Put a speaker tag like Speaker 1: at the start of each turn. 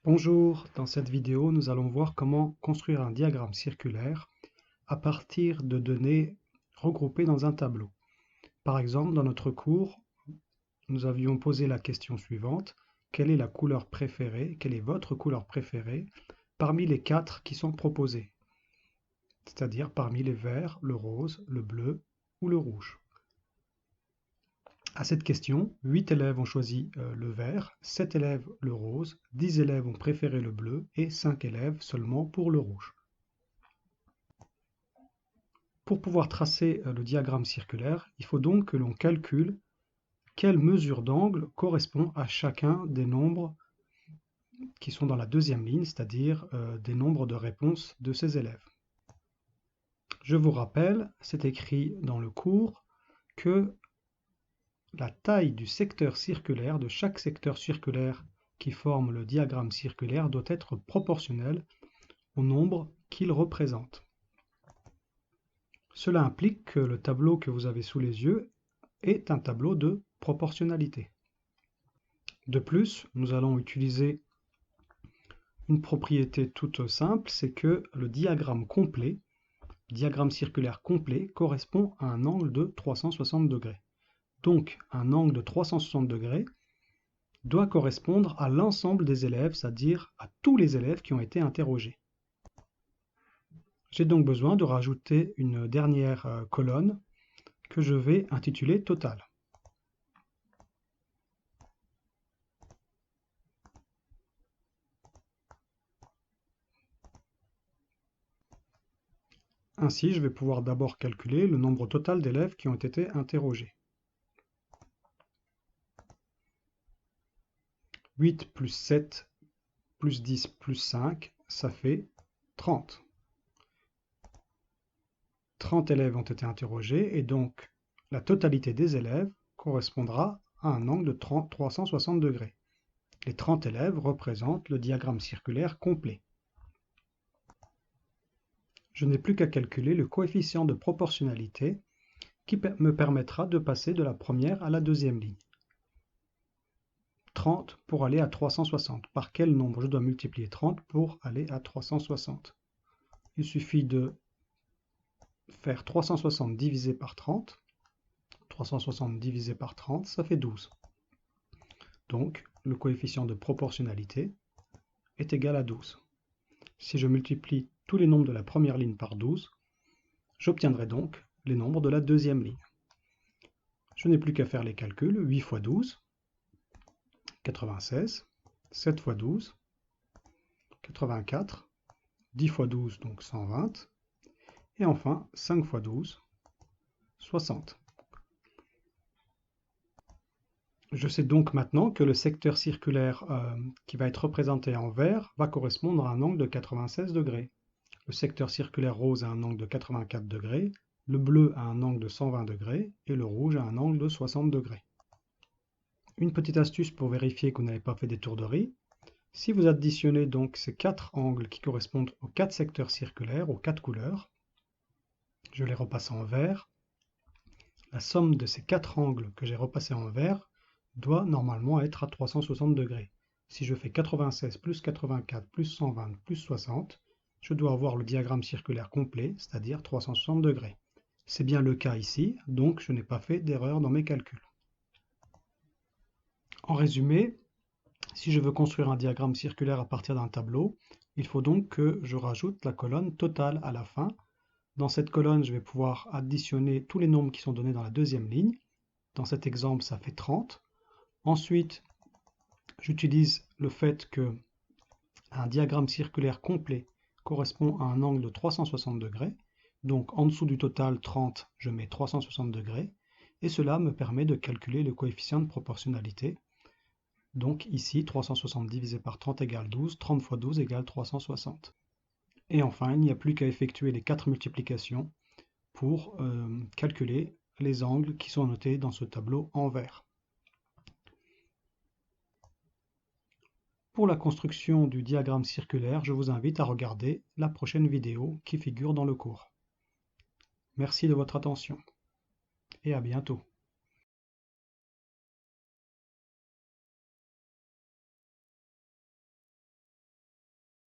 Speaker 1: Bonjour, dans cette vidéo, nous allons voir comment construire un diagramme circulaire à partir de données regroupées dans un tableau. Par exemple, dans notre cours, nous avions posé la question suivante: quelle est la couleur préférée, quelle est votre couleur préférée parmi les 4 qui sont proposés, c'est-à-dire parmi les verts, le rose, le bleu ou le rouge. À cette question, 8 élèves ont choisi le vert, 7 élèves le rose, 10 élèves ont préféré le bleu et 5 élèves seulement pour le rouge. Pour pouvoir tracer le diagramme circulaire, il faut donc que l'on calcule quelle mesure d'angle correspond à chacun des nombres qui sont dans la deuxième ligne, c'est-à-dire des nombres de réponses de ces élèves. Je vous rappelle, c'est écrit dans le cours, que la taille du secteur circulaire, de chaque secteur circulaire qui forme le diagramme circulaire, doit être proportionnelle au nombre qu'il représente. Cela implique que le tableau que vous avez sous les yeux est un tableau de proportionnalité. De plus, nous allons utiliser une propriété toute simple, c'est que le diagramme complet, diagramme circulaire complet, correspond à un angle de 360 degrés. Donc, un angle de 360 degrés doit correspondre à l'ensemble des élèves, c'est-à-dire à tous les élèves qui ont été interrogés. J'ai donc besoin de rajouter une dernière colonne que je vais intituler total. Ainsi, je vais pouvoir d'abord calculer le nombre total d'élèves qui ont été interrogés. 8 plus 7 plus 10 plus 5, ça fait 30. 30 élèves ont été interrogés et donc la totalité des élèves correspondra à un angle de 360 degrés. Les 30 élèves représentent le diagramme circulaire complet. Je n'ai plus qu'à calculer le coefficient de proportionnalité qui me permettra de passer de la première à la deuxième ligne. 30 pour aller à 360. Par quel nombre je dois multiplier 30 pour aller à 360? Il suffit de faire 360 divisé par 30. 360 divisé par 30, ça fait 12. Donc, le coefficient de proportionnalité est égal à 12. Si je multiplie tous les nombres de la première ligne par 12, j'obtiendrai donc les nombres de la deuxième ligne. Je n'ai plus qu'à faire les calculs. 8 fois 12, 96. 7 fois 12, 84. 10 fois 12, donc 120. Et enfin, 5 fois 12, 60. Je sais donc maintenant que le secteur circulaire qui va être représenté en vert va correspondre à un angle de 96 degrés. Le secteur circulaire rose a un angle de 84 degrés, le bleu a un angle de 120 degrés et le rouge a un angle de 60 degrés. Une petite astuce pour vérifier que vous n'avez pas fait d'étourderie: si vous additionnez donc ces 4 angles qui correspondent aux 4 secteurs circulaires, aux 4 couleurs, je les repasse en vert, la somme de ces 4 angles que j'ai repassés en vert doit normalement être à 360 degrés. Si je fais 96 plus 84 plus 120 plus 60, je dois avoir le diagramme circulaire complet, c'est-à-dire 360 degrés. C'est bien le cas ici, donc je n'ai pas fait d'erreur dans mes calculs. En résumé, si je veux construire un diagramme circulaire à partir d'un tableau, il faut donc que je rajoute la colonne totale à la fin. Dans cette colonne, je vais pouvoir additionner tous les nombres qui sont donnés dans la deuxième ligne. Dans cet exemple, ça fait 30. Ensuite, j'utilise le fait que un diagramme circulaire complet correspond à un angle de 360 degrés. Donc en dessous du total 30, je mets 360 degrés. Et cela me permet de calculer le coefficient de proportionnalité. Donc ici, 360 divisé par 30 égale 12, 30 fois 12 égale 360. Et enfin, il n'y a plus qu'à effectuer les 4 multiplications pour calculer les angles qui sont notés dans ce tableau en vert. Pour la construction du diagramme circulaire, je vous invite à regarder la prochaine vidéo qui figure dans le cours. Merci de votre attention et à bientôt.